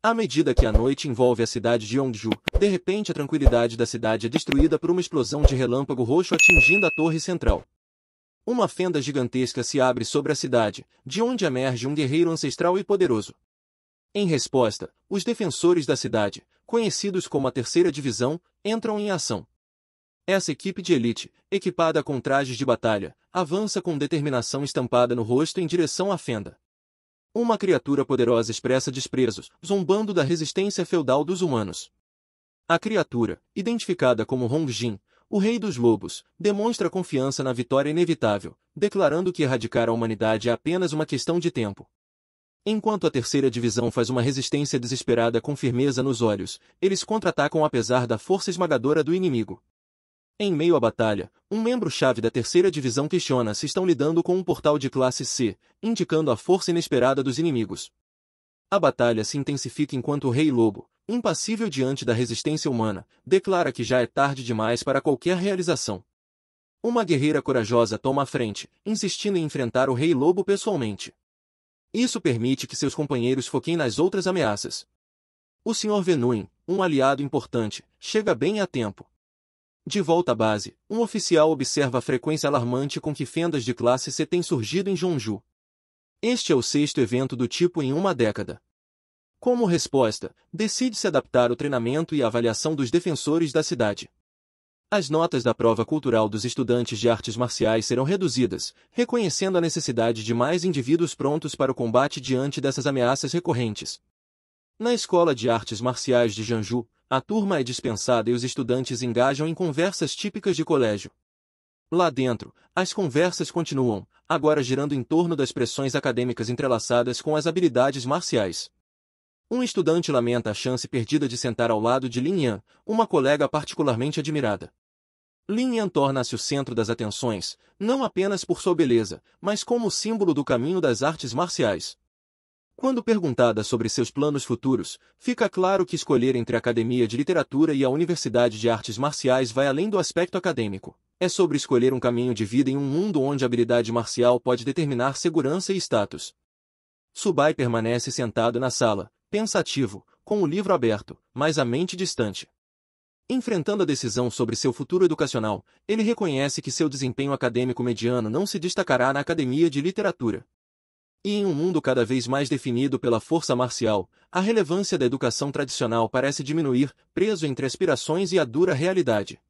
À medida que a noite envolve a cidade de Yongju, de repente a tranquilidade da cidade é destruída por uma explosão de relâmpago roxo atingindo a torre central. Uma fenda gigantesca se abre sobre a cidade, de onde emerge um guerreiro ancestral e poderoso. Em resposta, os defensores da cidade, conhecidos como a Terceira Divisão, entram em ação. Essa equipe de elite, equipada com trajes de batalha, avança com determinação estampada no rosto em direção à fenda. Uma criatura poderosa expressa desprezos, zombando da resistência feudal dos humanos. A criatura, identificada como Hongjin, o Rei dos Lobos, demonstra confiança na vitória inevitável, declarando que erradicar a humanidade é apenas uma questão de tempo. Enquanto a Terceira Divisão faz uma resistência desesperada com firmeza nos olhos, eles contra-atacam apesar da força esmagadora do inimigo. Em meio à batalha, um membro-chave da Terceira Divisão questiona se estão lidando com um portal de classe C, indicando a força inesperada dos inimigos. A batalha se intensifica enquanto o Rei Lobo, impassível diante da resistência humana, declara que já é tarde demais para qualquer realização. Uma guerreira corajosa toma a frente, insistindo em enfrentar o Rei Lobo pessoalmente. Isso permite que seus companheiros foquem nas outras ameaças. O Sr. Venuin, um aliado importante, chega bem a tempo. De volta à base, um oficial observa a frequência alarmante com que fendas de classe C têm surgido em Jeonju. Este é o 6º evento do tipo em uma década. Como resposta, decide-se adaptar o treinamento e a avaliação dos defensores da cidade. As notas da prova cultural dos estudantes de artes marciais serão reduzidas, reconhecendo a necessidade de mais indivíduos prontos para o combate diante dessas ameaças recorrentes. Na Escola de Artes Marciais de Jeonju, a turma é dispensada e os estudantes engajam em conversas típicas de colégio. Lá dentro, as conversas continuam, agora girando em torno das pressões acadêmicas entrelaçadas com as habilidades marciais. Um estudante lamenta a chance perdida de sentar ao lado de Lin Yan, uma colega particularmente admirada. Lin Yan torna-se o centro das atenções, não apenas por sua beleza, mas como símbolo do caminho das artes marciais. Quando perguntada sobre seus planos futuros, fica claro que escolher entre a Academia de Literatura e a Universidade de Artes Marciais vai além do aspecto acadêmico. É sobre escolher um caminho de vida em um mundo onde a habilidade marcial pode determinar segurança e status. Subai permanece sentado na sala, pensativo, com o livro aberto, mas a mente distante. Enfrentando a decisão sobre seu futuro educacional, ele reconhece que seu desempenho acadêmico mediano não se destacará na Academia de Literatura. E em um mundo cada vez mais definido pela força marcial, a relevância da educação tradicional parece diminuir, preso entre aspirações e a dura realidade.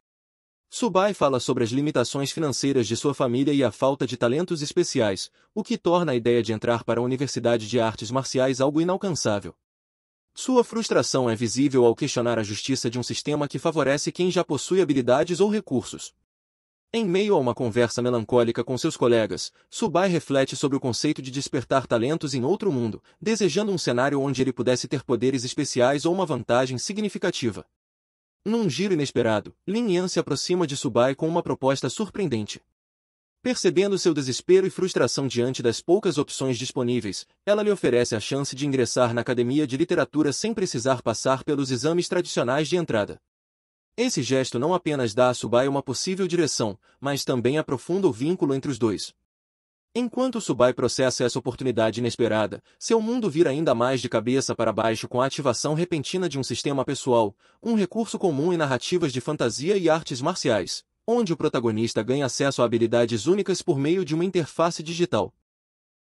Subai fala sobre as limitações financeiras de sua família e a falta de talentos especiais, o que torna a ideia de entrar para a Universidade de Artes Marciais algo inalcançável. Sua frustração é visível ao questionar a justiça de um sistema que favorece quem já possui habilidades ou recursos. Em meio a uma conversa melancólica com seus colegas, Subai reflete sobre o conceito de despertar talentos em outro mundo, desejando um cenário onde ele pudesse ter poderes especiais ou uma vantagem significativa. Num giro inesperado, Lin Yan se aproxima de Subai com uma proposta surpreendente. Percebendo seu desespero e frustração diante das poucas opções disponíveis, ela lhe oferece a chance de ingressar na Academia de Literatura sem precisar passar pelos exames tradicionais de entrada. Esse gesto não apenas dá a Subai uma possível direção, mas também aprofunda o vínculo entre os dois. Enquanto Subai processa essa oportunidade inesperada, seu mundo vira ainda mais de cabeça para baixo com a ativação repentina de um sistema pessoal, um recurso comum em narrativas de fantasia e artes marciais, onde o protagonista ganha acesso a habilidades únicas por meio de uma interface digital.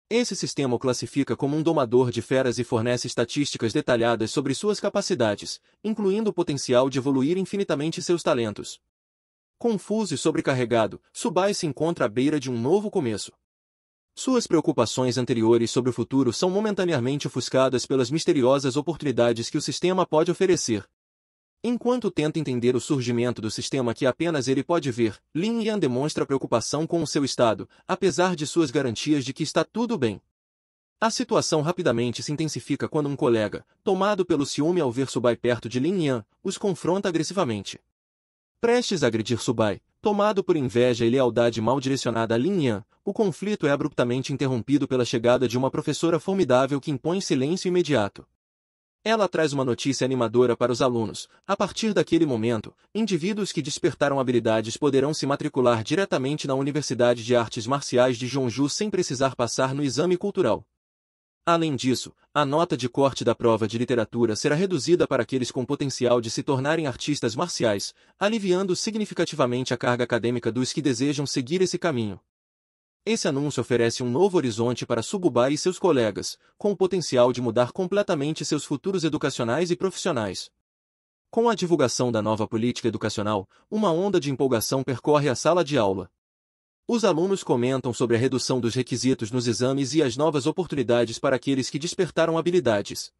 Esse sistema o classifica como um domador de feras e fornece estatísticas detalhadas sobre suas capacidades, incluindo o potencial de evoluir infinitamente seus talentos. Confuso e sobrecarregado, Subai se encontra à beira de um novo começo. Suas preocupações anteriores sobre o futuro são momentaneamente ofuscadas pelas misteriosas oportunidades que o sistema pode oferecer. Enquanto tenta entender o surgimento do sistema que apenas ele pode ver, Lin Yan demonstra preocupação com o seu estado, apesar de suas garantias de que está tudo bem. A situação rapidamente se intensifica quando um colega, tomado pelo ciúme ao ver Subai perto de Lin Yan, os confronta agressivamente. Prestes a agredir Subai, tomado por inveja e lealdade mal direcionada a Lin Yan, o conflito é abruptamente interrompido pela chegada de uma professora formidável que impõe silêncio imediato. Ela traz uma notícia animadora para os alunos. A partir daquele momento, indivíduos que despertaram habilidades poderão se matricular diretamente na Universidade de Artes Marciais de Jeonju sem precisar passar no exame cultural. Além disso, a nota de corte da prova de literatura será reduzida para aqueles com potencial de se tornarem artistas marciais, aliviando significativamente a carga acadêmica dos que desejam seguir esse caminho. Esse anúncio oferece um novo horizonte para Sububai e seus colegas, com o potencial de mudar completamente seus futuros educacionais e profissionais. Com a divulgação da nova política educacional, uma onda de empolgação percorre a sala de aula. Os alunos comentam sobre a redução dos requisitos nos exames e as novas oportunidades para aqueles que despertaram habilidades.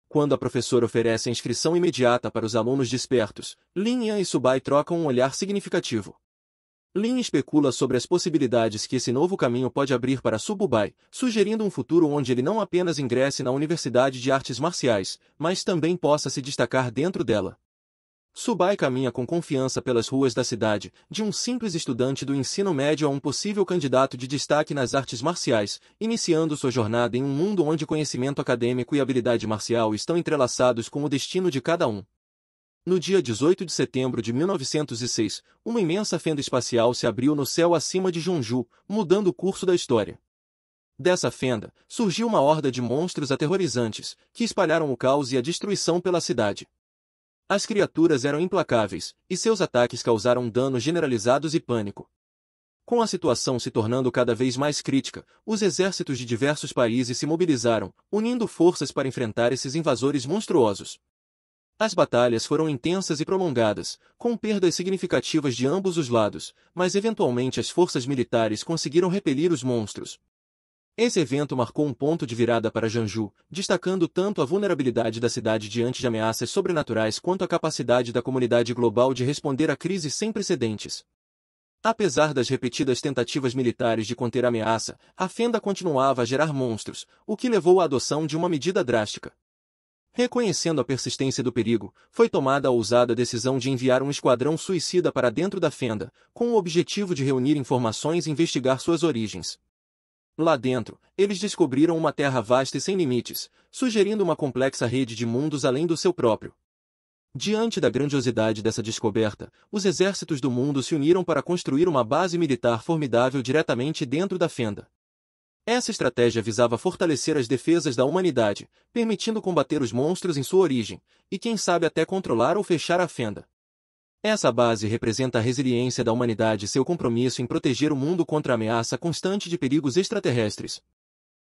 Quando a professora oferece a inscrição imediata para os alunos despertos, Lin Yan e Subai trocam um olhar significativo. Lin especula sobre as possibilidades que esse novo caminho pode abrir para Sububai, sugerindo um futuro onde ele não apenas ingresse na Universidade de Artes Marciais, mas também possa se destacar dentro dela. Subai caminha com confiança pelas ruas da cidade, de um simples estudante do ensino médio a um possível candidato de destaque nas artes marciais, iniciando sua jornada em um mundo onde conhecimento acadêmico e habilidade marcial estão entrelaçados com o destino de cada um. No dia 18 de setembro de 1906, uma imensa fenda espacial se abriu no céu acima de Jeonju, mudando o curso da história. Dessa fenda, surgiu uma horda de monstros aterrorizantes, que espalharam o caos e a destruição pela cidade. As criaturas eram implacáveis, e seus ataques causaram danos generalizados e pânico. Com a situação se tornando cada vez mais crítica, os exércitos de diversos países se mobilizaram, unindo forças para enfrentar esses invasores monstruosos. As batalhas foram intensas e prolongadas, com perdas significativas de ambos os lados, mas eventualmente as forças militares conseguiram repelir os monstros. Esse evento marcou um ponto de virada para Jeonju, destacando tanto a vulnerabilidade da cidade diante de ameaças sobrenaturais quanto a capacidade da comunidade global de responder a crises sem precedentes. Apesar das repetidas tentativas militares de conter a ameaça, a fenda continuava a gerar monstros, o que levou à adoção de uma medida drástica. Reconhecendo a persistência do perigo, foi tomada a ousada decisão de enviar um esquadrão suicida para dentro da fenda, com o objetivo de reunir informações e investigar suas origens. Lá dentro, eles descobriram uma terra vasta e sem limites, sugerindo uma complexa rede de mundos além do seu próprio. Diante da grandiosidade dessa descoberta, os exércitos do mundo se uniram para construir uma base militar formidável diretamente dentro da fenda. Essa estratégia visava fortalecer as defesas da humanidade, permitindo combater os monstros em sua origem, e quem sabe até controlar ou fechar a fenda. Essa base representa a resiliência da humanidade e seu compromisso em proteger o mundo contra a ameaça constante de perigos extraterrestres.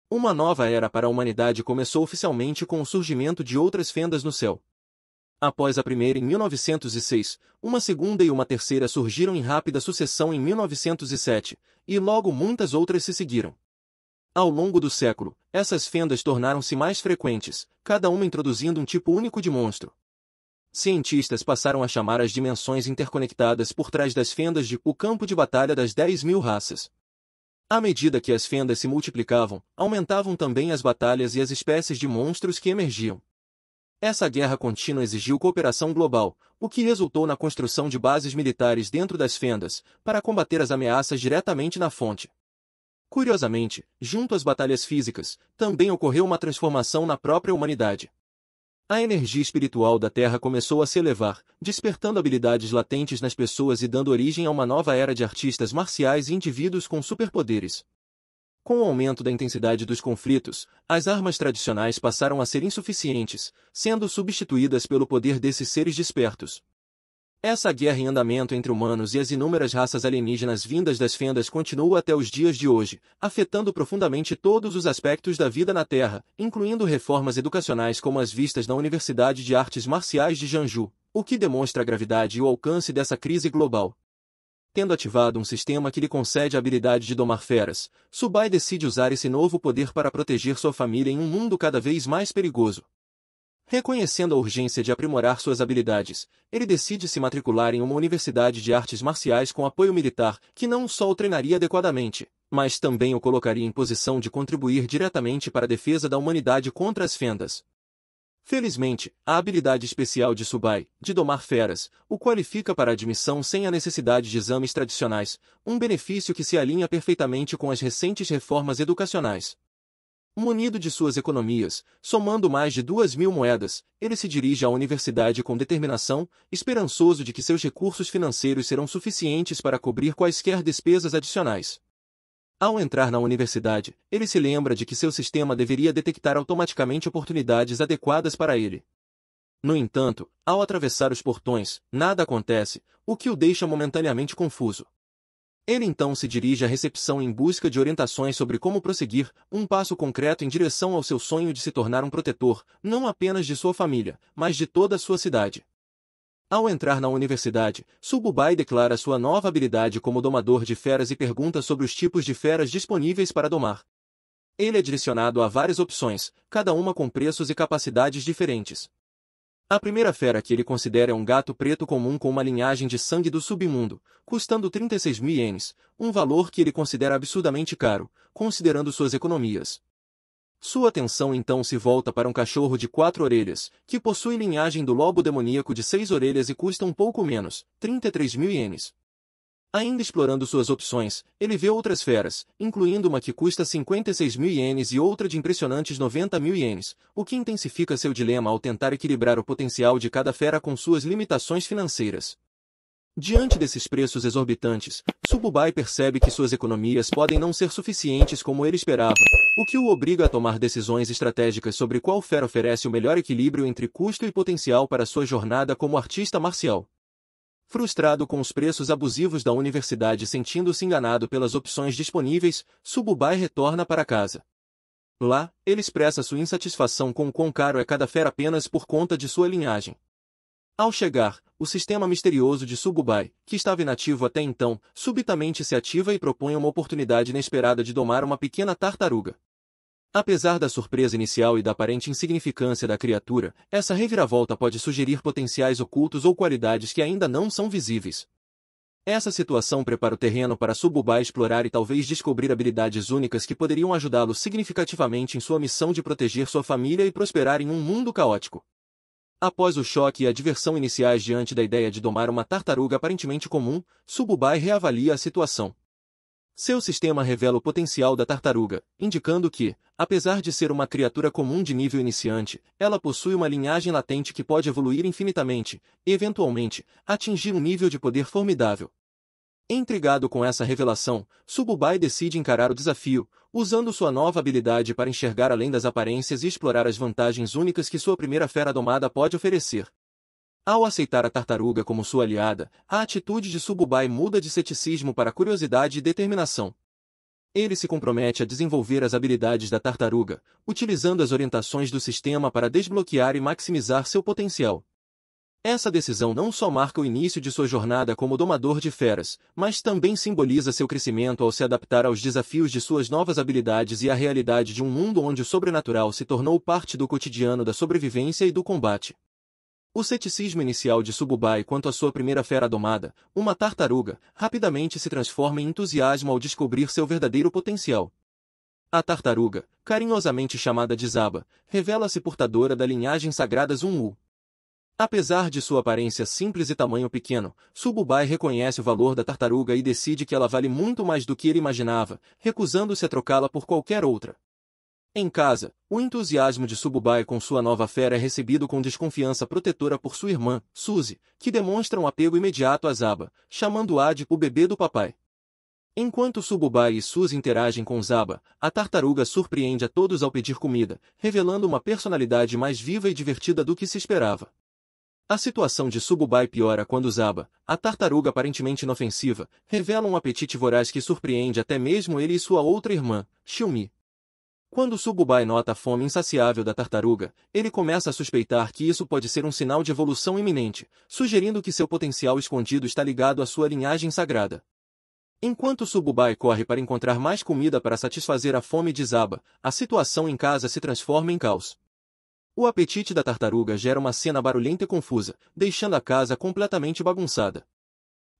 Uma nova era para a humanidade começou oficialmente com o surgimento de outras fendas no céu. Após a primeira em 1906, uma segunda e uma terceira surgiram em rápida sucessão em 1907, e logo muitas outras se seguiram. Ao longo do século, essas fendas tornaram-se mais frequentes, cada uma introduzindo um tipo único de monstro. Cientistas passaram a chamar as dimensões interconectadas por trás das fendas de o campo de batalha das 10.000 raças. À medida que as fendas se multiplicavam, aumentavam também as batalhas e as espécies de monstros que emergiam. Essa guerra contínua exigiu cooperação global, o que resultou na construção de bases militares dentro das fendas, para combater as ameaças diretamente na fonte. Curiosamente, junto às batalhas físicas, também ocorreu uma transformação na própria humanidade. A energia espiritual da Terra começou a se elevar, despertando habilidades latentes nas pessoas e dando origem a uma nova era de artistas marciais e indivíduos com superpoderes. Com o aumento da intensidade dos conflitos, as armas tradicionais passaram a ser insuficientes, sendo substituídas pelo poder desses seres despertos. Essa guerra em andamento entre humanos e as inúmeras raças alienígenas vindas das fendas continua até os dias de hoje, afetando profundamente todos os aspectos da vida na Terra, incluindo reformas educacionais como as vistas na Universidade de Artes Marciais de Jeonju, o que demonstra a gravidade e o alcance dessa crise global. Tendo ativado um sistema que lhe concede a habilidade de domar feras, Subai decide usar esse novo poder para proteger sua família em um mundo cada vez mais perigoso. Reconhecendo a urgência de aprimorar suas habilidades, ele decide se matricular em uma universidade de artes marciais com apoio militar, que não só o treinaria adequadamente, mas também o colocaria em posição de contribuir diretamente para a defesa da humanidade contra as fendas. Felizmente, a habilidade especial de Subai, de domar feras, o qualifica para a admissão sem a necessidade de exames tradicionais, um benefício que se alinha perfeitamente com as recentes reformas educacionais. Munido de suas economias, somando mais de 2.000 moedas, ele se dirige à universidade com determinação, esperançoso de que seus recursos financeiros serão suficientes para cobrir quaisquer despesas adicionais. Ao entrar na universidade, ele se lembra de que seu sistema deveria detectar automaticamente oportunidades adequadas para ele. No entanto, ao atravessar os portões, nada acontece, o que o deixa momentaneamente confuso. Ele então se dirige à recepção em busca de orientações sobre como prosseguir, um passo concreto em direção ao seu sonho de se tornar um protetor, não apenas de sua família, mas de toda a sua cidade. Ao entrar na universidade, Sububai declara sua nova habilidade como domador de feras e pergunta sobre os tipos de feras disponíveis para domar. Ele é direcionado a várias opções, cada uma com preços e capacidades diferentes. A primeira fera que ele considera é um gato preto comum com uma linhagem de sangue do submundo, custando 36.000 ienes, um valor que ele considera absurdamente caro, considerando suas economias. Sua atenção então se volta para um cachorro de 4 orelhas, que possui linhagem do lobo demoníaco de 6 orelhas e custa um pouco menos, 33.000 ienes. Ainda explorando suas opções, ele vê outras feras, incluindo uma que custa 56.000 ienes e outra de impressionantes 90.000 ienes, o que intensifica seu dilema ao tentar equilibrar o potencial de cada fera com suas limitações financeiras. Diante desses preços exorbitantes, Sububai percebe que suas economias podem não ser suficientes como ele esperava, o que o obriga a tomar decisões estratégicas sobre qual fera oferece o melhor equilíbrio entre custo e potencial para sua jornada como artista marcial. Frustrado com os preços abusivos da universidade e sentindo-se enganado pelas opções disponíveis, Sububai retorna para casa. Lá, ele expressa sua insatisfação com o quão caro é cada fera apenas por conta de sua linhagem. Ao chegar, o sistema misterioso de Sububai, que estava inativo até então, subitamente se ativa e propõe uma oportunidade inesperada de domar uma pequena tartaruga. Apesar da surpresa inicial e da aparente insignificância da criatura, essa reviravolta pode sugerir potenciais ocultos ou qualidades que ainda não são visíveis. Essa situação prepara o terreno para Sububai explorar e talvez descobrir habilidades únicas que poderiam ajudá-lo significativamente em sua missão de proteger sua família e prosperar em um mundo caótico. Após o choque e a diversão iniciais diante da ideia de domar uma tartaruga aparentemente comum, Sububai reavalia a situação. Seu sistema revela o potencial da tartaruga, indicando que, apesar de ser uma criatura comum de nível iniciante, ela possui uma linhagem latente que pode evoluir infinitamente, e, eventualmente, atingir um nível de poder formidável. Intrigado com essa revelação, Sububai decide encarar o desafio, usando sua nova habilidade para enxergar além das aparências e explorar as vantagens únicas que sua primeira fera domada pode oferecer. Ao aceitar a tartaruga como sua aliada, a atitude de Sububai muda de ceticismo para curiosidade e determinação. Ele se compromete a desenvolver as habilidades da tartaruga, utilizando as orientações do sistema para desbloquear e maximizar seu potencial. Essa decisão não só marca o início de sua jornada como domador de feras, mas também simboliza seu crescimento ao se adaptar aos desafios de suas novas habilidades e à realidade de um mundo onde o sobrenatural se tornou parte do cotidiano da sobrevivência e do combate. O ceticismo inicial de Sububai quanto à sua primeira fera domada, uma tartaruga, rapidamente se transforma em entusiasmo ao descobrir seu verdadeiro potencial. A tartaruga, carinhosamente chamada de Zaba, revela-se portadora da linhagem sagrada Zunwu. Apesar de sua aparência simples e tamanho pequeno, Sububai reconhece o valor da tartaruga e decide que ela vale muito mais do que ele imaginava, recusando-se a trocá-la por qualquer outra. Em casa, o entusiasmo de Sububai com sua nova fera é recebido com desconfiança protetora por sua irmã, Suzy, que demonstra um apego imediato a Zaba, chamando-a de o bebê do papai. Enquanto Sububai e Suzy interagem com Zaba, a tartaruga surpreende a todos ao pedir comida, revelando uma personalidade mais viva e divertida do que se esperava. A situação de Sububai piora quando Zaba, a tartaruga aparentemente inofensiva, revela um apetite voraz que surpreende até mesmo ele e sua outra irmã, Xiumi. Quando Sububai nota a fome insaciável da tartaruga, ele começa a suspeitar que isso pode ser um sinal de evolução iminente, sugerindo que seu potencial escondido está ligado à sua linhagem sagrada. Enquanto Sububai corre para encontrar mais comida para satisfazer a fome de Zaba, a situação em casa se transforma em caos. O apetite da tartaruga gera uma cena barulhenta e confusa, deixando a casa completamente bagunçada.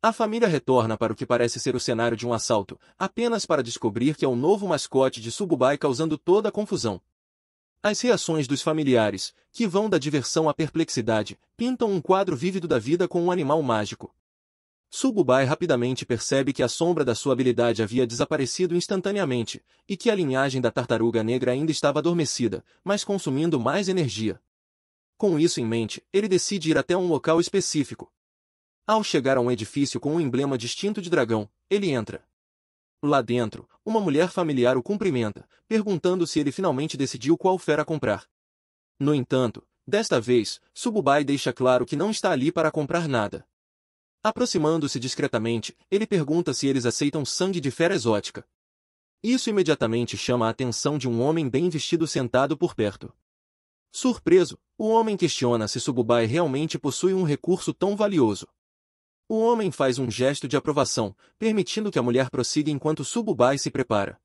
A família retorna para o que parece ser o cenário de um assalto, apenas para descobrir que é o novo mascote de Sububai causando toda a confusão. As reações dos familiares, que vão da diversão à perplexidade, pintam um quadro vívido da vida com um animal mágico. Sububai rapidamente percebe que a sombra da sua habilidade havia desaparecido instantaneamente, e que a linhagem da tartaruga negra ainda estava adormecida, mas consumindo mais energia. Com isso em mente, ele decide ir até um local específico. Ao chegar a um edifício com um emblema distinto de dragão, ele entra. Lá dentro, uma mulher familiar o cumprimenta, perguntando se ele finalmente decidiu qual fera comprar. No entanto, desta vez, Sububai deixa claro que não está ali para comprar nada. Aproximando-se discretamente, ele pergunta se eles aceitam sangue de fera exótica. Isso imediatamente chama a atenção de um homem bem vestido sentado por perto. Surpreso, o homem questiona se Sububai realmente possui um recurso tão valioso. O homem faz um gesto de aprovação, permitindo que a mulher prossiga enquanto Sububai se prepara.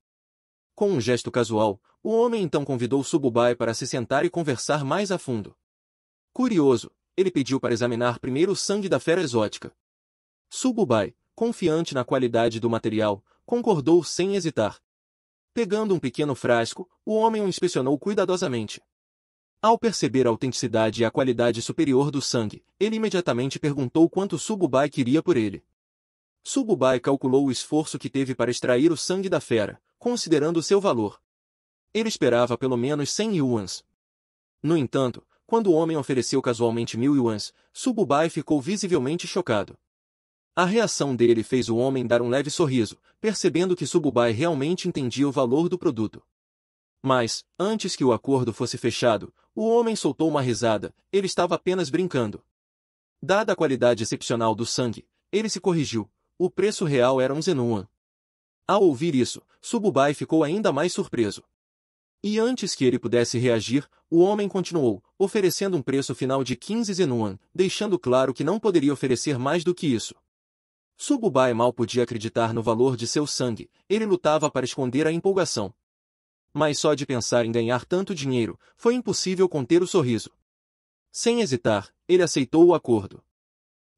Com um gesto casual, o homem então convidou Sububai para se sentar e conversar mais a fundo. Curioso, ele pediu para examinar primeiro o sangue da fera exótica. Sububai, confiante na qualidade do material, concordou sem hesitar. Pegando um pequeno frasco, o homem o inspecionou cuidadosamente. Ao perceber a autenticidade e a qualidade superior do sangue, ele imediatamente perguntou quanto Sububai queria por ele. Sububai calculou o esforço que teve para extrair o sangue da fera, considerando seu valor. Ele esperava pelo menos 100 yuans. No entanto, quando o homem ofereceu casualmente 1000 yuans, Sububai ficou visivelmente chocado. A reação dele fez o homem dar um leve sorriso, percebendo que Sububai realmente entendia o valor do produto. Mas, antes que o acordo fosse fechado, o homem soltou uma risada, ele estava apenas brincando. Dada a qualidade excepcional do sangue, ele se corrigiu, o preço real era 1 zenuan. Ao ouvir isso, Sububai ficou ainda mais surpreso. E antes que ele pudesse reagir, o homem continuou, oferecendo um preço final de 15 zenuan, deixando claro que não poderia oferecer mais do que isso. Sububai mal podia acreditar no valor de seu sangue, ele lutava para esconder a empolgação. Mas só de pensar em ganhar tanto dinheiro, foi impossível conter o sorriso. Sem hesitar, ele aceitou o acordo.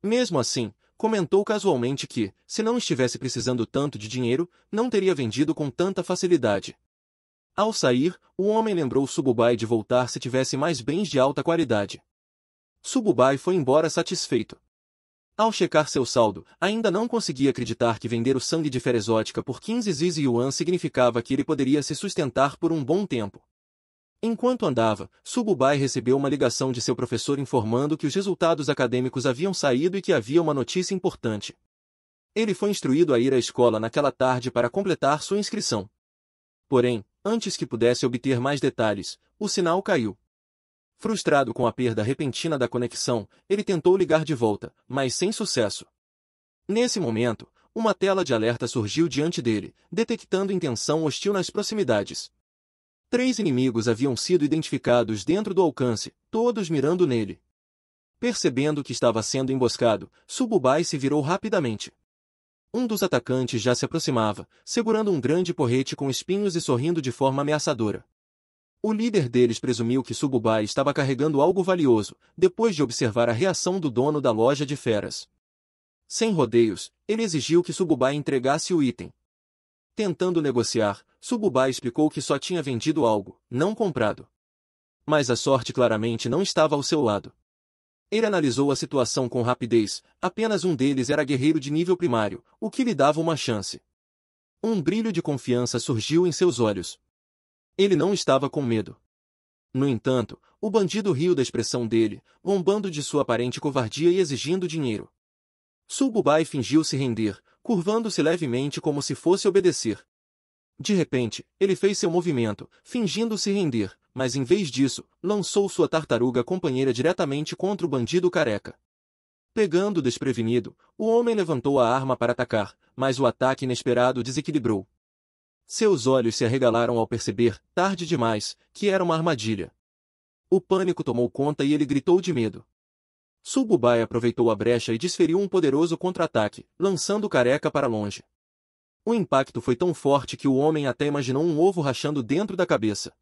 Mesmo assim, comentou casualmente que, se não estivesse precisando tanto de dinheiro, não teria vendido com tanta facilidade. Ao sair, o homem lembrou Sububai de voltar se tivesse mais bens de alta qualidade. Sububai foi embora satisfeito. Ao checar seu saldo, ainda não conseguia acreditar que vender o sangue de fera exótica por 15 zizi yuan significava que ele poderia se sustentar por um bom tempo. Enquanto andava, Sububai recebeu uma ligação de seu professor informando que os resultados acadêmicos haviam saído e que havia uma notícia importante. Ele foi instruído a ir à escola naquela tarde para completar sua inscrição. Porém, antes que pudesse obter mais detalhes, o sinal caiu. Frustrado com a perda repentina da conexão, ele tentou ligar de volta, mas sem sucesso. Nesse momento, uma tela de alerta surgiu diante dele, detectando intenção hostil nas proximidades. 3 inimigos haviam sido identificados dentro do alcance, todos mirando nele. Percebendo que estava sendo emboscado, Sububai se virou rapidamente. Um dos atacantes já se aproximava, segurando um grande porrete com espinhos e sorrindo de forma ameaçadora. O líder deles presumiu que Sububai estava carregando algo valioso, depois de observar a reação do dono da loja de feras. Sem rodeios, ele exigiu que Sububai entregasse o item. Tentando negociar, Sububai explicou que só tinha vendido algo, não comprado. Mas a sorte claramente não estava ao seu lado. Ele analisou a situação com rapidez, apenas um deles era guerreiro de nível primário, o que lhe dava uma chance. Um brilho de confiança surgiu em seus olhos. Ele não estava com medo. No entanto, o bandido riu da expressão dele, zombando de sua aparente covardia e exigindo dinheiro. Sububai fingiu se render, curvando-se levemente como se fosse obedecer. De repente, ele fez seu movimento, fingindo se render, mas em vez disso, lançou sua tartaruga companheira diretamente contra o bandido careca. Pegando desprevenido, o homem levantou a arma para atacar, mas o ataque inesperado desequilibrou. Seus olhos se arregalaram ao perceber, tarde demais, que era uma armadilha. O pânico tomou conta e ele gritou de medo. Sububai aproveitou a brecha e desferiu um poderoso contra-ataque, lançando o careca para longe. O impacto foi tão forte que o homem até imaginou um ovo rachando dentro da cabeça.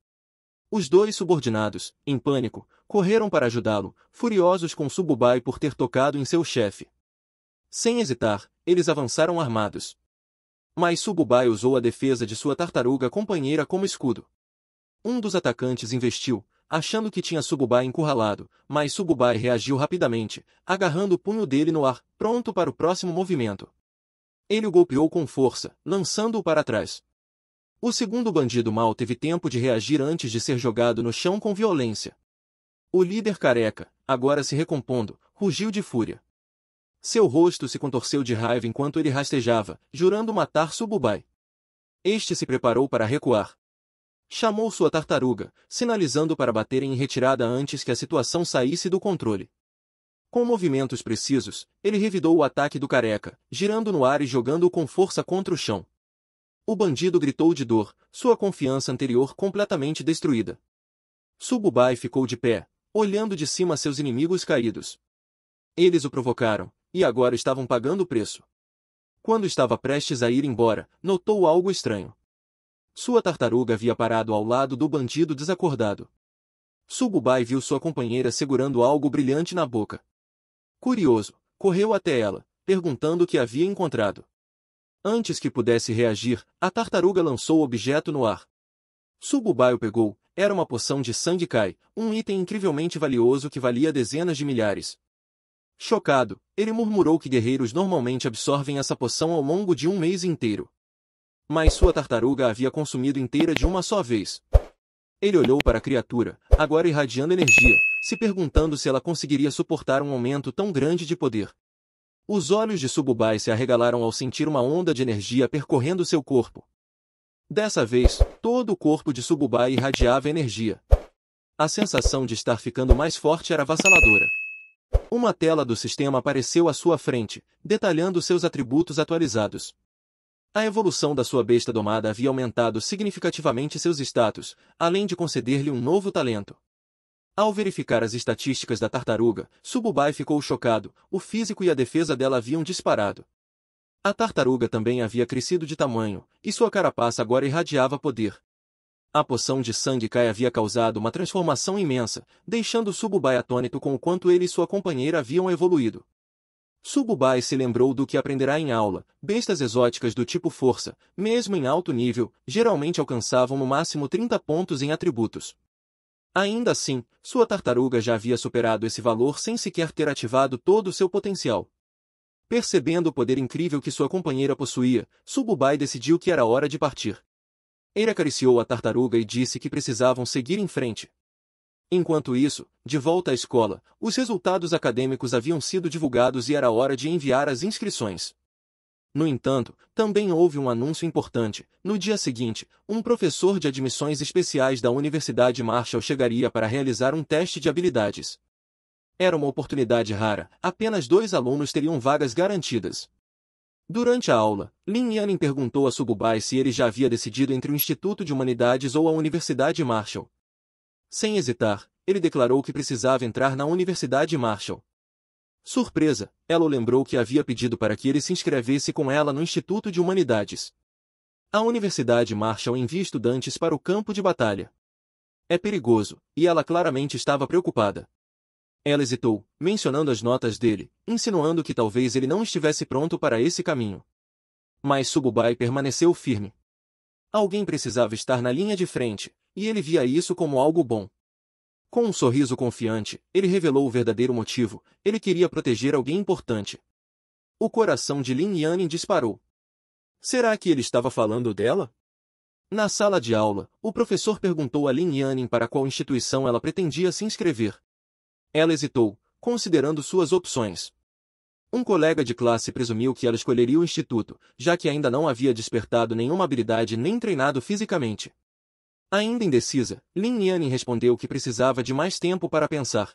Os 2 subordinados, em pânico, correram para ajudá-lo, furiosos com Sububai por ter tocado em seu chefe. Sem hesitar, eles avançaram armados. Mas Sububai usou a defesa de sua tartaruga companheira como escudo. Um dos atacantes investiu, achando que tinha Sububai encurralado, mas Sububai reagiu rapidamente, agarrando o punho dele no ar, pronto para o próximo movimento. Ele o golpeou com força, lançando-o para trás. O segundo bandido mal teve tempo de reagir antes de ser jogado no chão com violência. O líder careca, agora se recompondo, rugiu de fúria. Seu rosto se contorceu de raiva enquanto ele rastejava, jurando matar Sububai. Este se preparou para recuar. Chamou sua tartaruga, sinalizando para baterem em retirada antes que a situação saísse do controle. Com movimentos precisos, ele revidou o ataque do careca, girando no ar e jogando-o com força contra o chão. O bandido gritou de dor, sua confiança anterior completamente destruída. Sububai ficou de pé, olhando de cima seus inimigos caídos. Eles o provocaram, e agora estavam pagando o preço. Quando estava prestes a ir embora, notou algo estranho. Sua tartaruga havia parado ao lado do bandido desacordado. Sububai viu sua companheira segurando algo brilhante na boca. Curioso, correu até ela, perguntando o que havia encontrado. Antes que pudesse reagir, a tartaruga lançou o objeto no ar. Sububai o pegou, era uma poção de sangue Kai, um item incrivelmente valioso que valia dezenas de milhares. Chocado, ele murmurou que guerreiros normalmente absorvem essa poção ao longo de um mês inteiro. Mas sua tartaruga a havia consumido inteira de uma só vez. Ele olhou para a criatura, agora irradiando energia, se perguntando se ela conseguiria suportar um aumento tão grande de poder. Os olhos de Sububai se arregalaram ao sentir uma onda de energia percorrendo seu corpo. Dessa vez, todo o corpo de Sububai irradiava energia. A sensação de estar ficando mais forte era avassaladora. Uma tela do sistema apareceu à sua frente, detalhando seus atributos atualizados. A evolução da sua besta domada havia aumentado significativamente seus status, além de conceder-lhe um novo talento. Ao verificar as estatísticas da tartaruga, Sububai ficou chocado, o físico e a defesa dela haviam disparado. A tartaruga também havia crescido de tamanho, e sua carapaça agora irradiava poder. A poção de sangue Kai havia causado uma transformação imensa, deixando Sububai atônito com o quanto ele e sua companheira haviam evoluído. Sububai se lembrou do que aprenderá em aula, bestas exóticas do tipo força, mesmo em alto nível, geralmente alcançavam no máximo 30 pontos em atributos. Ainda assim, sua tartaruga já havia superado esse valor sem sequer ter ativado todo o seu potencial. Percebendo o poder incrível que sua companheira possuía, Sububai decidiu que era hora de partir. Ele acariciou a tartaruga e disse que precisavam seguir em frente. Enquanto isso, de volta à escola, os resultados acadêmicos haviam sido divulgados e era hora de enviar as inscrições. No entanto, também houve um anúncio importante. No dia seguinte, um professor de admissões especiais da Universidade Marshall chegaria para realizar um teste de habilidades. Era uma oportunidade rara, apenas 2 alunos teriam vagas garantidas. Durante a aula, Lin Yanin perguntou a Sububai se ele já havia decidido entre o Instituto de Humanidades ou a Universidade Marshall. Sem hesitar, ele declarou que precisava entrar na Universidade Marshall. Surpresa, ela o lembrou que havia pedido para que ele se inscrevesse com ela no Instituto de Humanidades. A Universidade Marshall envia estudantes para o campo de batalha. É perigoso, e ela claramente estava preocupada. Ela hesitou, mencionando as notas dele, insinuando que talvez ele não estivesse pronto para esse caminho. Mas Sububai permaneceu firme. Alguém precisava estar na linha de frente, e ele via isso como algo bom. Com um sorriso confiante, ele revelou o verdadeiro motivo: ele queria proteger alguém importante. O coração de Lin Yanin disparou. Será que ele estava falando dela? Na sala de aula, o professor perguntou a Lin Yanin para qual instituição ela pretendia se inscrever. Ela hesitou, considerando suas opções. Um colega de classe presumiu que ela escolheria o instituto, já que ainda não havia despertado nenhuma habilidade nem treinado fisicamente. Ainda indecisa, Lin Yanin respondeu que precisava de mais tempo para pensar.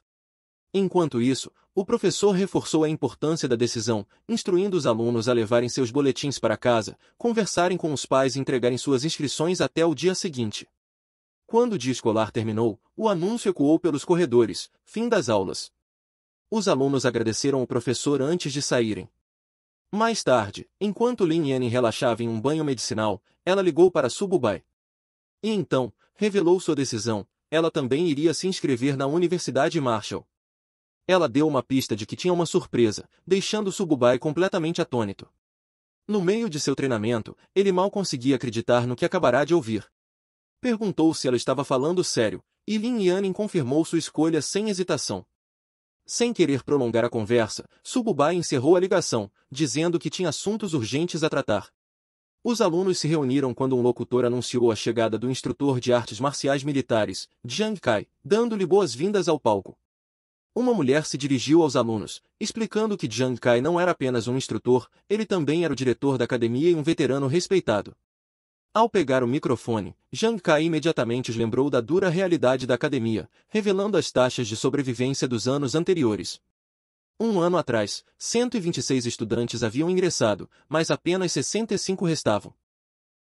Enquanto isso, o professor reforçou a importância da decisão, instruindo os alunos a levarem seus boletins para casa, conversarem com os pais e entregarem suas inscrições até o dia seguinte. Quando o dia escolar terminou, o anúncio ecoou pelos corredores: fim das aulas. Os alunos agradeceram o professor antes de saírem. Mais tarde, enquanto Lin Yanin relaxava em um banho medicinal, ela ligou para Sububai. E então, revelou sua decisão: ela também iria se inscrever na Universidade Marshall. Ela deu uma pista de que tinha uma surpresa, deixando Sububai completamente atônito. No meio de seu treinamento, ele mal conseguia acreditar no que acabará de ouvir. Perguntou se ela estava falando sério, e Lin Yanin confirmou sua escolha sem hesitação. Sem querer prolongar a conversa, Sububai encerrou a ligação, dizendo que tinha assuntos urgentes a tratar. Os alunos se reuniram quando um locutor anunciou a chegada do instrutor de artes marciais militares, Jiang Kai, dando-lhe boas-vindas ao palco. Uma mulher se dirigiu aos alunos, explicando que Jiang Kai não era apenas um instrutor, ele também era o diretor da academia e um veterano respeitado. Ao pegar o microfone, Jiang Kai imediatamente os lembrou da dura realidade da academia, revelando as taxas de sobrevivência dos anos anteriores. Um ano atrás, 126 estudantes haviam ingressado, mas apenas 65 restavam.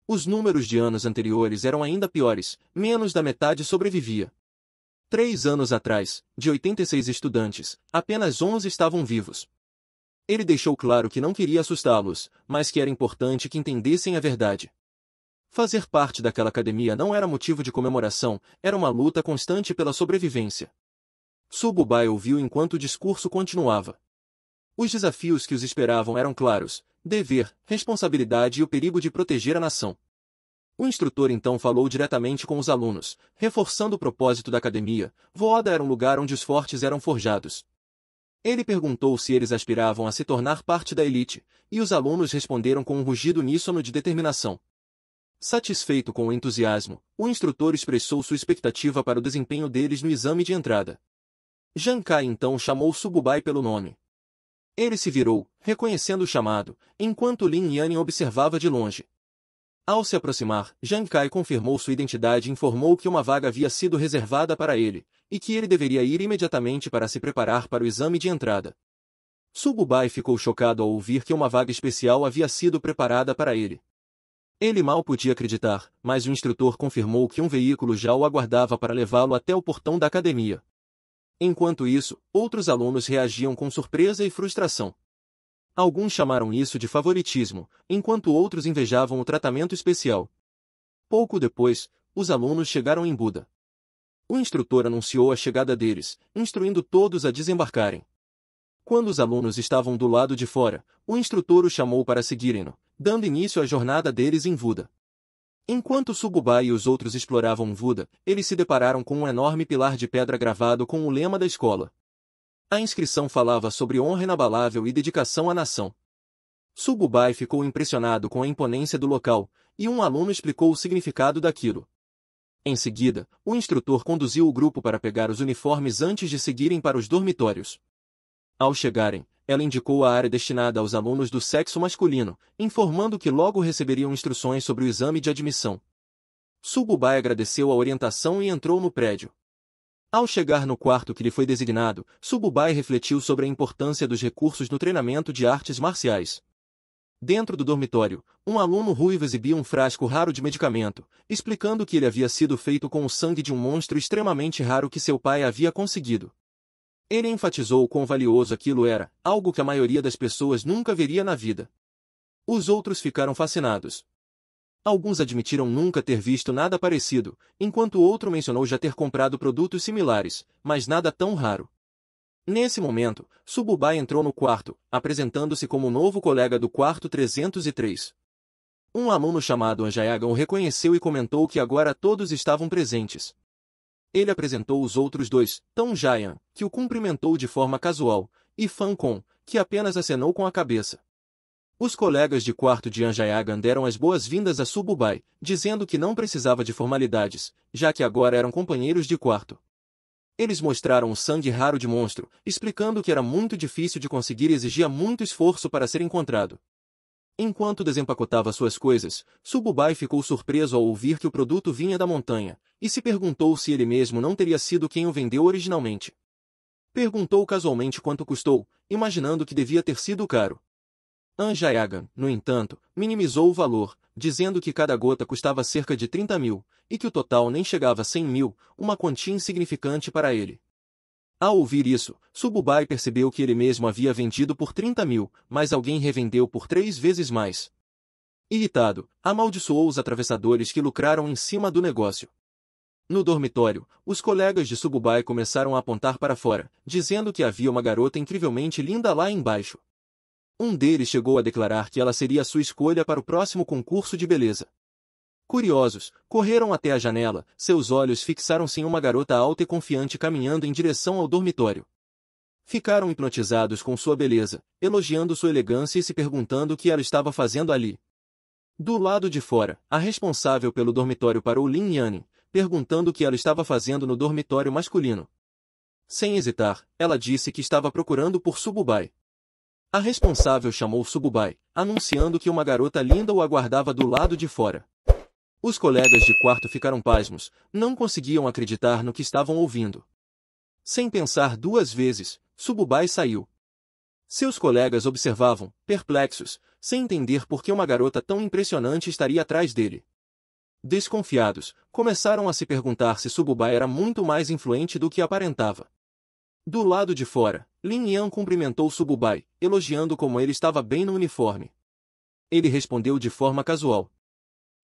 Os números de anos anteriores eram ainda piores, menos da metade sobrevivia. 3 anos atrás, de 86 estudantes, apenas 11 estavam vivos. Ele deixou claro que não queria assustá-los, mas que era importante que entendessem a verdade. Fazer parte daquela academia não era motivo de comemoração, era uma luta constante pela sobrevivência. Sububai ouviu enquanto o discurso continuava. Os desafios que os esperavam eram claros: dever, responsabilidade e o perigo de proteger a nação. O instrutor então falou diretamente com os alunos, reforçando o propósito da academia. Voda era um lugar onde os fortes eram forjados. Ele perguntou se eles aspiravam a se tornar parte da elite, e os alunos responderam com um rugido uníssono de determinação. Satisfeito com o entusiasmo, o instrutor expressou sua expectativa para o desempenho deles no exame de entrada. Jiang Kai então chamou Sububai pelo nome. Ele se virou, reconhecendo o chamado, enquanto Lin Yanin observava de longe. Ao se aproximar, Jiang Kai confirmou sua identidade e informou que uma vaga havia sido reservada para ele, e que ele deveria ir imediatamente para se preparar para o exame de entrada. Sububai ficou chocado ao ouvir que uma vaga especial havia sido preparada para ele. Ele mal podia acreditar, mas o instrutor confirmou que um veículo já o aguardava para levá-lo até o portão da academia. Enquanto isso, outros alunos reagiam com surpresa e frustração. Alguns chamaram isso de favoritismo, enquanto outros invejavam o tratamento especial. Pouco depois, os alunos chegaram em Buda. O instrutor anunciou a chegada deles, instruindo todos a desembarcarem. Quando os alunos estavam do lado de fora, o instrutor os chamou para seguirem-no, dando início à jornada deles em Buda. Enquanto Sububai e os outros exploravam Buda, eles se depararam com um enorme pilar de pedra gravado com o lema da escola. A inscrição falava sobre honra inabalável e dedicação à nação. Sububai ficou impressionado com a imponência do local, e um aluno explicou o significado daquilo. Em seguida, o instrutor conduziu o grupo para pegar os uniformes antes de seguirem para os dormitórios. Ao chegarem, ela indicou a área destinada aos alunos do sexo masculino, informando que logo receberiam instruções sobre o exame de admissão. Sububai agradeceu a orientação e entrou no prédio. Ao chegar no quarto que lhe foi designado, Sububai refletiu sobre a importância dos recursos no treinamento de artes marciais. Dentro do dormitório, um aluno ruivo exibia um frasco raro de medicamento, explicando que ele havia sido feito com o sangue de um monstro extremamente raro que seu pai havia conseguido. Ele enfatizou o quão valioso aquilo era, algo que a maioria das pessoas nunca veria na vida. Os outros ficaram fascinados. Alguns admitiram nunca ter visto nada parecido, enquanto outro mencionou já ter comprado produtos similares, mas nada tão raro. Nesse momento, Sububai entrou no quarto, apresentando-se como o novo colega do quarto 303. Um aluno chamado Anjayagan o reconheceu e comentou que agora todos estavam presentes. Ele apresentou os outros dois, Tong Jian, que o cumprimentou de forma casual, e Fan Kong, que apenas acenou com a cabeça. Os colegas de quarto de Anjayagan deram as boas-vindas a Sububai, dizendo que não precisava de formalidades, já que agora eram companheiros de quarto. Eles mostraram o sangue raro de monstro, explicando que era muito difícil de conseguir e exigia muito esforço para ser encontrado. Enquanto desempacotava suas coisas, Sububai ficou surpreso ao ouvir que o produto vinha da montanha, e se perguntou se ele mesmo não teria sido quem o vendeu originalmente. Perguntou casualmente quanto custou, imaginando que devia ter sido caro. Anjayagan, no entanto, minimizou o valor, dizendo que cada gota custava cerca de 30 mil, e que o total nem chegava a 100 mil, uma quantia insignificante para ele. Ao ouvir isso, Sububai percebeu que ele mesmo havia vendido por 30 mil, mas alguém revendeu por 3 vezes mais. Irritado, amaldiçoou os atravessadores que lucraram em cima do negócio. No dormitório, os colegas de Sububai começaram a apontar para fora, dizendo que havia uma garota incrivelmente linda lá embaixo. Um deles chegou a declarar que ela seria a sua escolha para o próximo concurso de beleza. Curiosos, correram até a janela, seus olhos fixaram-se em uma garota alta e confiante caminhando em direção ao dormitório. Ficaram hipnotizados com sua beleza, elogiando sua elegância e se perguntando o que ela estava fazendo ali. Do lado de fora, a responsável pelo dormitório parou Lin Yanin, perguntando o que ela estava fazendo no dormitório masculino. Sem hesitar, ela disse que estava procurando por Sububai. A responsável chamou Sububai, anunciando que uma garota linda o aguardava do lado de fora. Os colegas de quarto ficaram pasmos, não conseguiam acreditar no que estavam ouvindo. Sem pensar duas vezes, Sububai saiu. Seus colegas observavam, perplexos, sem entender por que uma garota tão impressionante estaria atrás dele. Desconfiados, começaram a se perguntar se Sububai era muito mais influente do que aparentava. Do lado de fora, Lin Yan cumprimentou Sububai, elogiando como ele estava bem no uniforme. Ele respondeu de forma casual.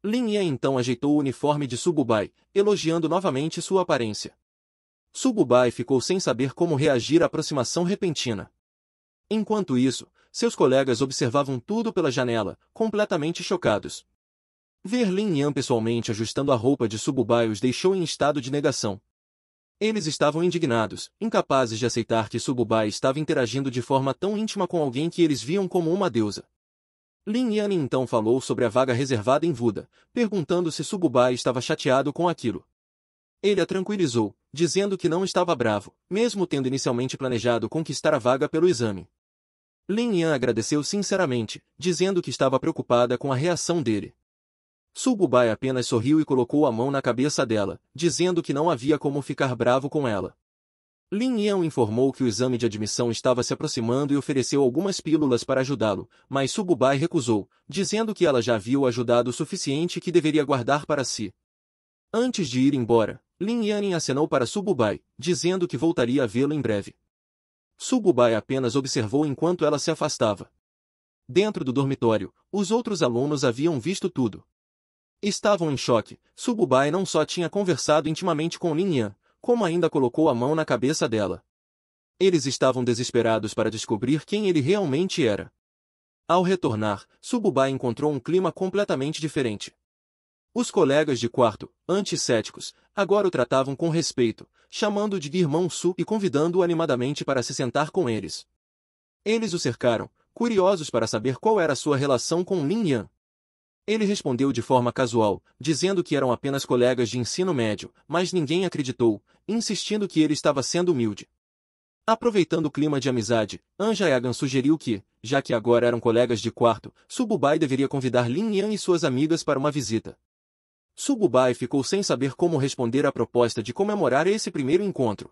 Lin Yan então ajeitou o uniforme de Sububai, elogiando novamente sua aparência. Sububai ficou sem saber como reagir à aproximação repentina. Enquanto isso, seus colegas observavam tudo pela janela, completamente chocados. Ver Lin Yan pessoalmente ajustando a roupa de Sububai os deixou em estado de negação. Eles estavam indignados, incapazes de aceitar que Sububai estava interagindo de forma tão íntima com alguém que eles viam como uma deusa. Lin Yan então falou sobre a vaga reservada em Vuda, perguntando se Sububai estava chateado com aquilo. Ele a tranquilizou, dizendo que não estava bravo, mesmo tendo inicialmente planejado conquistar a vaga pelo exame. Lin Yan agradeceu sinceramente, dizendo que estava preocupada com a reação dele. Sububai apenas sorriu e colocou a mão na cabeça dela, dizendo que não havia como ficar bravo com ela. Lin Yan informou que o exame de admissão estava se aproximando e ofereceu algumas pílulas para ajudá-lo, mas Sububai recusou, dizendo que ela já havia o ajudado o suficiente e que deveria guardar para si. Antes de ir embora, Lin Yan acenou para Sububai, dizendo que voltaria a vê-lo em breve. Sububai apenas observou enquanto ela se afastava. Dentro do dormitório, os outros alunos haviam visto tudo. Estavam em choque. Sububai não só tinha conversado intimamente com Lin Yan, como ainda colocou a mão na cabeça dela. Eles estavam desesperados para descobrir quem ele realmente era. Ao retornar, Sububai encontrou um clima completamente diferente. Os colegas de quarto, anti-céticos, agora o tratavam com respeito, chamando-o de irmão Su e convidando-o animadamente para se sentar com eles. Eles o cercaram, curiosos para saber qual era sua relação com Lin Yan. Ele respondeu de forma casual, dizendo que eram apenas colegas de ensino médio, mas ninguém acreditou, insistindo que ele estava sendo humilde. Aproveitando o clima de amizade, Anja Yagan sugeriu que, já que agora eram colegas de quarto, Sububai deveria convidar Lin Yan e suas amigas para uma visita. Sububai ficou sem saber como responder à proposta de comemorar esse primeiro encontro.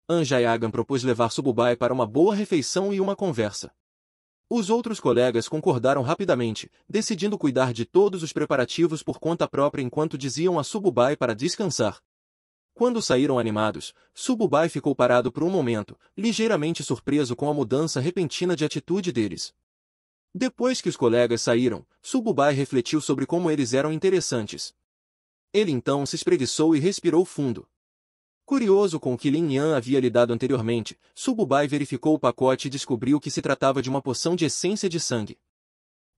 Anja Yagan propôs levar Sububai para uma boa refeição e uma conversa. Os outros colegas concordaram rapidamente, decidindo cuidar de todos os preparativos por conta própria enquanto diziam a Sububai para descansar. Quando saíram animados, Sububai ficou parado por um momento, ligeiramente surpreso com a mudança repentina de atitude deles. Depois que os colegas saíram, Sububai refletiu sobre como eles eram interessantes. Ele então se espreguiçou e respirou fundo. Curioso com o que Lin Yan havia lhe dado anteriormente, Sububai verificou o pacote e descobriu que se tratava de uma poção de essência de sangue.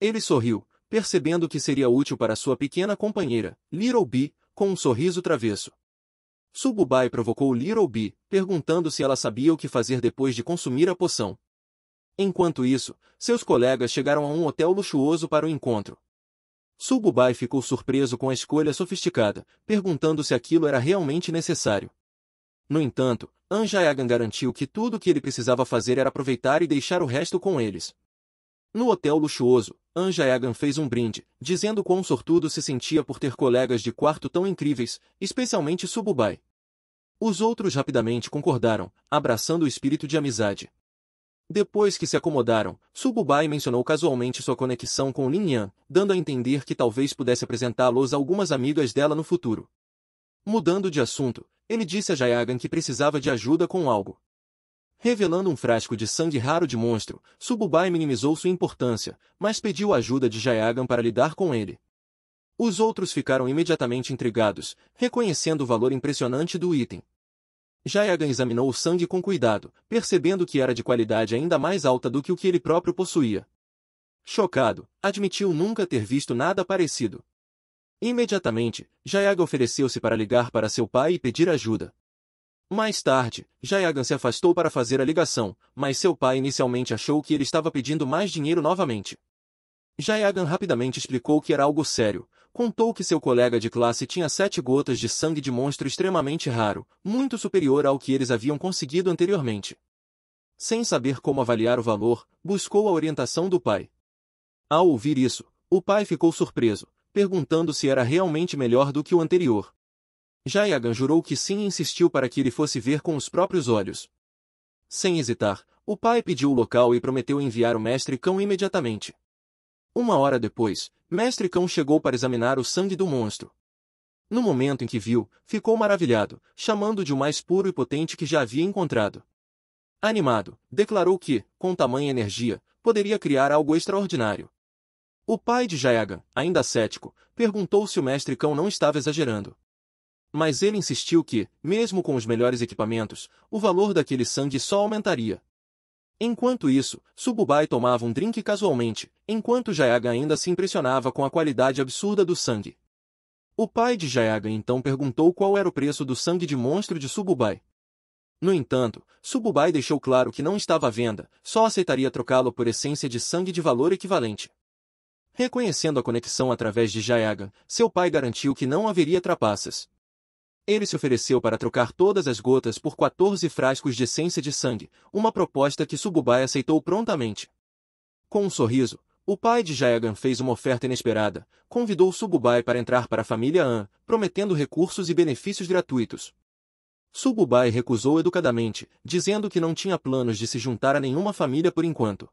Ele sorriu, percebendo que seria útil para sua pequena companheira, Little Bee, com um sorriso travesso. Sububai provocou Little Bee, perguntando se ela sabia o que fazer depois de consumir a poção. Enquanto isso, seus colegas chegaram a um hotel luxuoso para o encontro. Sububai ficou surpreso com a escolha sofisticada, perguntando se aquilo era realmente necessário. No entanto, Anja Yagan garantiu que tudo o que ele precisava fazer era aproveitar e deixar o resto com eles. No hotel luxuoso, Anja Yagan fez um brinde, dizendo quão sortudo se sentia por ter colegas de quarto tão incríveis, especialmente Sububai. Os outros rapidamente concordaram, abraçando o espírito de amizade. Depois que se acomodaram, Sububai mencionou casualmente sua conexão com Lin Yan, dando a entender que talvez pudesse apresentá-los a algumas amigas dela no futuro. Mudando de assunto, ele disse a Jayagan que precisava de ajuda com algo. Revelando um frasco de sangue raro de monstro, Sububai minimizou sua importância, mas pediu a ajuda de Jayagan para lidar com ele. Os outros ficaram imediatamente intrigados, reconhecendo o valor impressionante do item. Jayagan examinou o sangue com cuidado, percebendo que era de qualidade ainda mais alta do que o que ele próprio possuía. Chocado, admitiu nunca ter visto nada parecido. Imediatamente, Jayagan ofereceu-se para ligar para seu pai e pedir ajuda. Mais tarde, Jayagan se afastou para fazer a ligação, mas seu pai inicialmente achou que ele estava pedindo mais dinheiro novamente. Jayagan rapidamente explicou que era algo sério, contou que seu colega de classe tinha 7 gotas de sangue de monstro extremamente raro, muito superior ao que eles haviam conseguido anteriormente. Sem saber como avaliar o valor, buscou a orientação do pai. Ao ouvir isso, o pai ficou surpreso, perguntando se era realmente melhor do que o anterior. Jayagan jurou que sim e insistiu para que ele fosse ver com os próprios olhos. Sem hesitar, o pai pediu o local e prometeu enviar o mestre cão imediatamente. Uma hora depois, mestre cão chegou para examinar o sangue do monstro. No momento em que viu, ficou maravilhado, chamando de o mais puro e potente que já havia encontrado. Animado, declarou que, com tamanha energia, poderia criar algo extraordinário. O pai de Jayagan, ainda cético, perguntou se o mestre cão não estava exagerando. Mas ele insistiu que, mesmo com os melhores equipamentos, o valor daquele sangue só aumentaria. Enquanto isso, Sububai tomava um drink casualmente, enquanto Jayagan ainda se impressionava com a qualidade absurda do sangue. O pai de Jayagan então perguntou qual era o preço do sangue de monstro de Sububai. No entanto, Sububai deixou claro que não estava à venda, só aceitaria trocá-lo por essência de sangue de valor equivalente. Reconhecendo a conexão através de Jayagan, seu pai garantiu que não haveria trapaças. Ele se ofereceu para trocar todas as gotas por 14 frascos de essência de sangue, uma proposta que Sububai aceitou prontamente. Com um sorriso, o pai de Jayagan fez uma oferta inesperada, convidou Sububai para entrar para a família An, prometendo recursos e benefícios gratuitos. Sububai recusou educadamente, dizendo que não tinha planos de se juntar a nenhuma família por enquanto.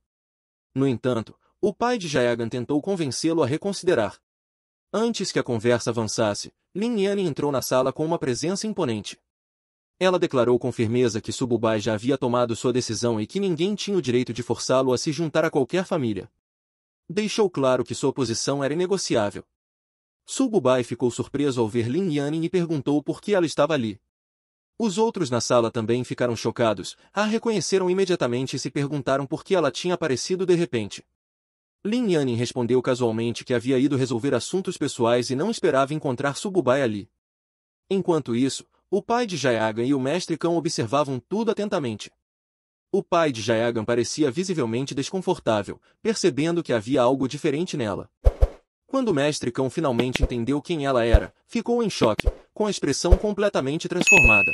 No entanto, o pai de Jayagan tentou convencê-lo a reconsiderar. Antes que a conversa avançasse, Lin Yanin entrou na sala com uma presença imponente. Ela declarou com firmeza que Sububai já havia tomado sua decisão e que ninguém tinha o direito de forçá-lo a se juntar a qualquer família. Deixou claro que sua posição era inegociável. Sububai ficou surpreso ao ver Lin Yanin e perguntou por que ela estava ali. Os outros na sala também ficaram chocados, a reconheceram imediatamente e se perguntaram por que ela tinha aparecido de repente. Lin Yanin respondeu casualmente que havia ido resolver assuntos pessoais e não esperava encontrar Sububai ali. Enquanto isso, o pai de Jayagan e o mestre cão observavam tudo atentamente. O pai de Jayagan parecia visivelmente desconfortável, percebendo que havia algo diferente nela. Quando o mestre cão finalmente entendeu quem ela era, ficou em choque, com a expressão completamente transformada.